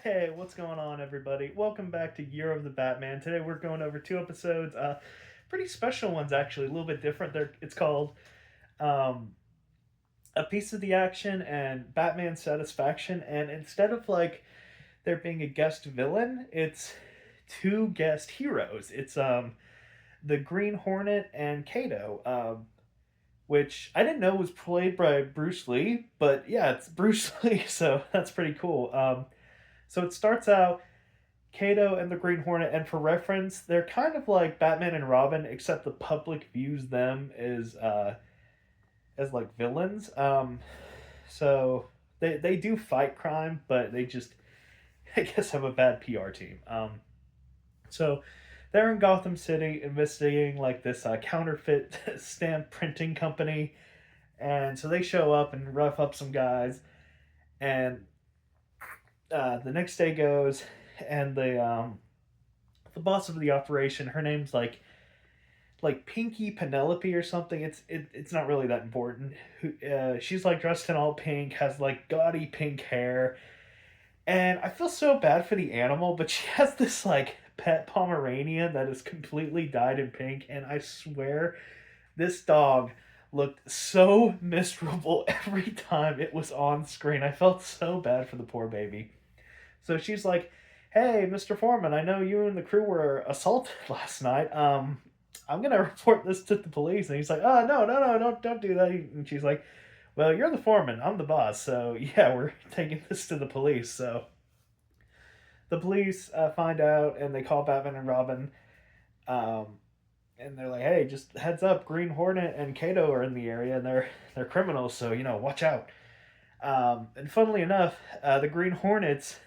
Hey, what's going on, everybody? Welcome back to Year of the Batman. Today we're going over two episodes, pretty special ones actually, a little bit different. It's called um, A Piece of the Action and Batman Satisfaction. And instead of like there being a guest villain, it's two guest heroes. It's the Green Hornet and Kato, which I didn't know was played by Bruce Lee, but yeah, it's Bruce Lee, so that's pretty cool. So it starts out Kato and the Green Hornet, and for reference, they're kind of like Batman and Robin, except the public views them as like villains. So they do fight crime, but they just I guess have a bad PR team. So they're in Gotham City investigating like this counterfeit stamp printing company, and so they show up and rough up some guys, and the next day goes, and the boss of the operation, her name's like Pinky Penelope or something. It's not really that important. She's like dressed in all pink, has like gaudy pink hair, and I feel so bad for the animal, but she has this like pet Pomeranian that is completely dyed in pink, and I swear this dog looked so miserable every time it was on screen. I felt so bad for the poor baby. So she's like, "Hey, Mr. Foreman, I know you and the crew were assaulted last night. I'm gonna report this to the police." And he's like, "Oh, no, no, no, don't do that." And she's like, "Well, you're the foreman. I'm the boss. So yeah, we're taking this to the police." So the police find out and they call Batman and Robin. Um, and they're like, "Hey, just heads up, Green Hornet and Kato are in the area, and they're criminals. So watch out." And funnily enough, the Green Hornet's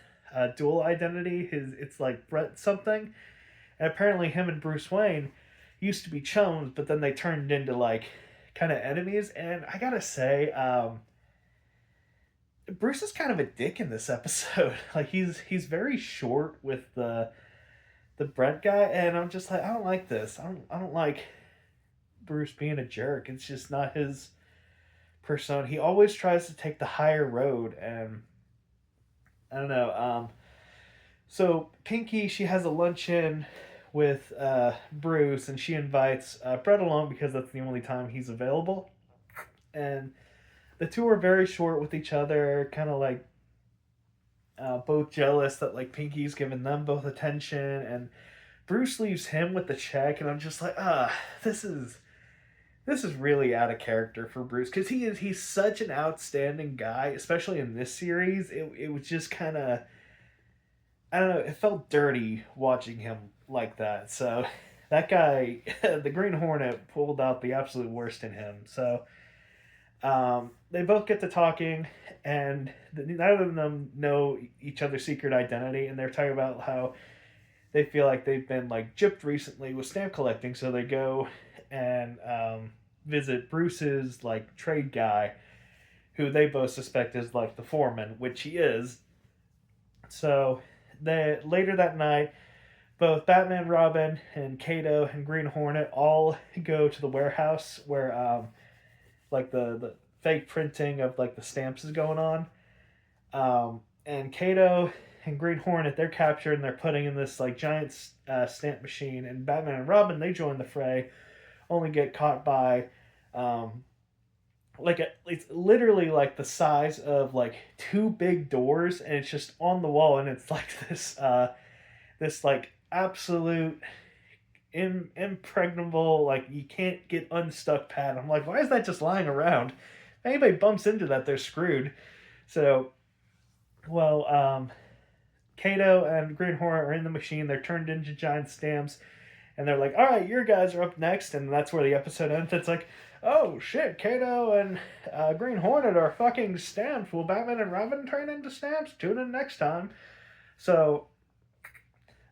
dual identity is it's like Brett something, and apparently him and Bruce Wayne used to be chums, but then they turned into like kind of enemies. And I gotta say, Bruce is kind of a dick in this episode. Like he's very short with the Brett guy, and I'm just like, I don't like this. I don't like Bruce being a jerk. It's just not his persona. He always tries to take the higher road, and I don't know. So Pinky, she has a luncheon with Bruce, and she invites Brett along because that's the only time he's available. And the two are very short with each other, kind of like both jealous that like Pinky's giving them both attention, and Bruce leaves him with the check, and I'm just like, this is really out of character for Bruce because he's such an outstanding guy, especially in this series. It was just kind of, I don't know, it felt dirty watching him like that. So that guy, the Green Hornet, pulled out the absolute worst in him. So they both get to talking, and neither of them know each other's secret identity, and they're talking about how they feel like they've been like gypped recently with stamp collecting. So they go and visit Bruce's like trade guy, who they both suspect is like the foreman, which he is. So later that night, both Batman, Robin, and Kato and Green Hornet all go to the warehouse where like the fake printing of like the stamps is going on. And Kato and Green Hornet, they're captured and they're putting in this like giant stamp machine. And Batman and Robin, they join the fray, only get caught by um, it's literally like the size of like two big doors, and it's just on the wall, and it's like this like absolute impregnable, like you can't get unstuck pad. I'm like, why is that just lying around? If anybody bumps into that, they're screwed. So well, Kato and Green Hornet are in the machine. They're turned into giant stamps, and they're like, "All right, your guys are up next," and that's where the episode ends. It's like, "Oh shit, Kato and Green Hornet are fucking stamps. Will Batman and Robin turn into stamps? Tune in next time." So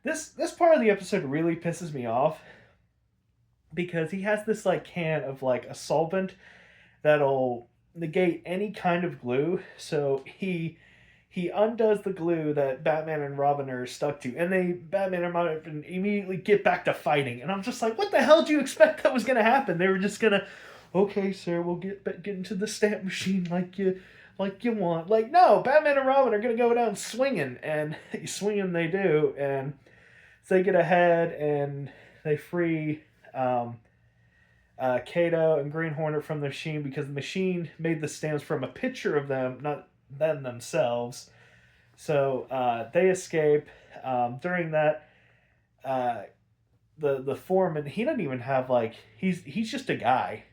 this part of the episode really pisses me off because he has this like can of like a solvent that'll negate any kind of glue. So he undoes the glue that Batman and Robin are stuck to, and Batman and Robin immediately get back to fighting. And I'm just like, what the hell do you expect that was gonna happen? They were just gonna, okay, sir, we'll get into the stamp machine like you want. Like, no, Batman and Robin are going to go down swinging. And swinging they do. And so they get ahead and they free Kato and Green Hornet from the machine because the machine made the stamps from a picture of them, not them themselves. So they escape. During that, uh, the foreman, he doesn't even have like he's just a guy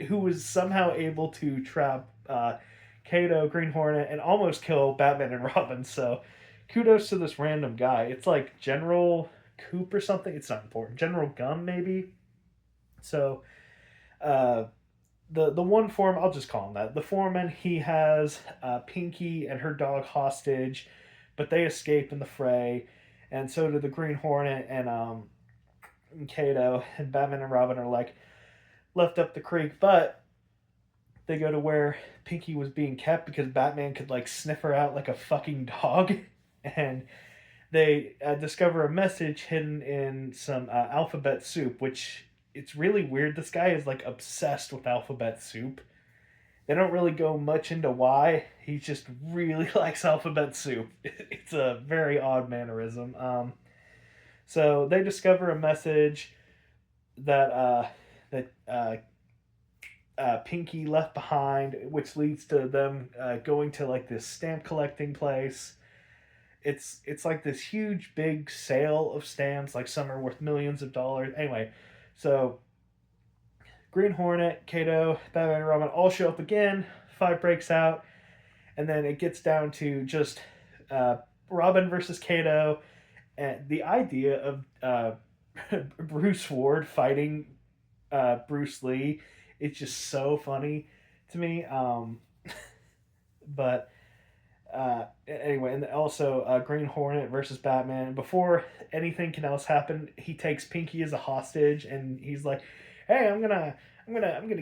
who was somehow able to trap Kato, Green Hornet, and almost kill Batman and Robin. So kudos to this random guy. It's like General Coop or something. It's not important. General Gum maybe. So uh, the one foreman, I'll just call him that. The foreman, he has Pinky and her dog hostage, but they escape in the fray, and so do the Green Hornet and Kato, and Batman and Robin are like left up the creek, but they go to where Pinky was being kept because Batman could like sniff her out like a fucking dog, and they discover a message hidden in some alphabet soup, which it's really weird. This guy is like obsessed with alphabet soup. They don't really go much into why. He just really likes alphabet soup. It's a very odd mannerism. So they discover a message that Pinky left behind, which leads to them going to like this stamp collecting place. It's like this huge big sale of stamps. Like some are worth millions of dollars. Anyway, so Green Hornet, Kato, Batman, and Robin all show up again. Fight breaks out, and then it gets down to just Robin versus Kato, and the idea of Bruce Ward fighting Bruce Lee is just so funny to me. But anyway, and also Green Hornet versus Batman. Before anything else happen, he takes Pinky as a hostage, and he's like, "Hey, I'm gonna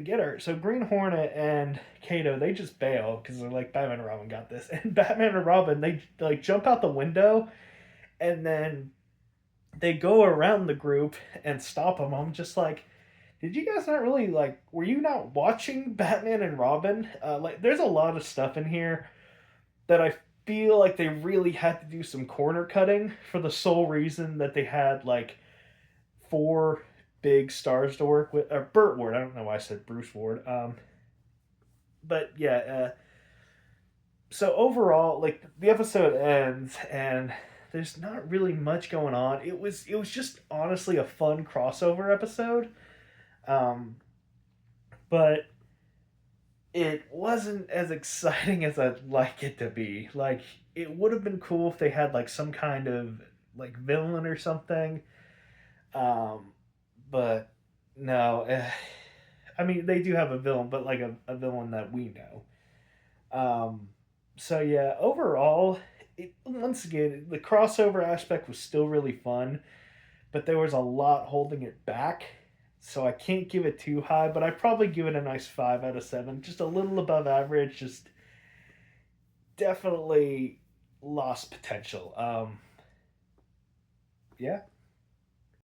get her." So Green Hornet and Kato, they just bail because they're like, Batman and Robin got this. And Batman and Robin, they like jump out the window, and then they go around the group and stop them. I'm just like, did you guys not really like? Were you not watching Batman and Robin? Like, there's a lot of stuff in here that I feel like they really had to do some corner cutting for the sole reason that they had like four big stars to work with. Or Burt Ward. I don't know why I said Bruce Ward. But yeah. So overall, like the episode ends and there's not really much going on. It was just honestly a fun crossover episode. Um, but it wasn't as exciting as I'd like it to be. Like, it would have been cool if they had like some kind of like villain or something. Um, but no, I mean they do have a villain, but like a villain that we know. So yeah, overall, once again the crossover aspect was still really fun, but there was a lot holding it back. So I can't give it too high, but I'd probably give it a nice 5 out of 7, just a little above average. Just definitely lost potential. Yeah,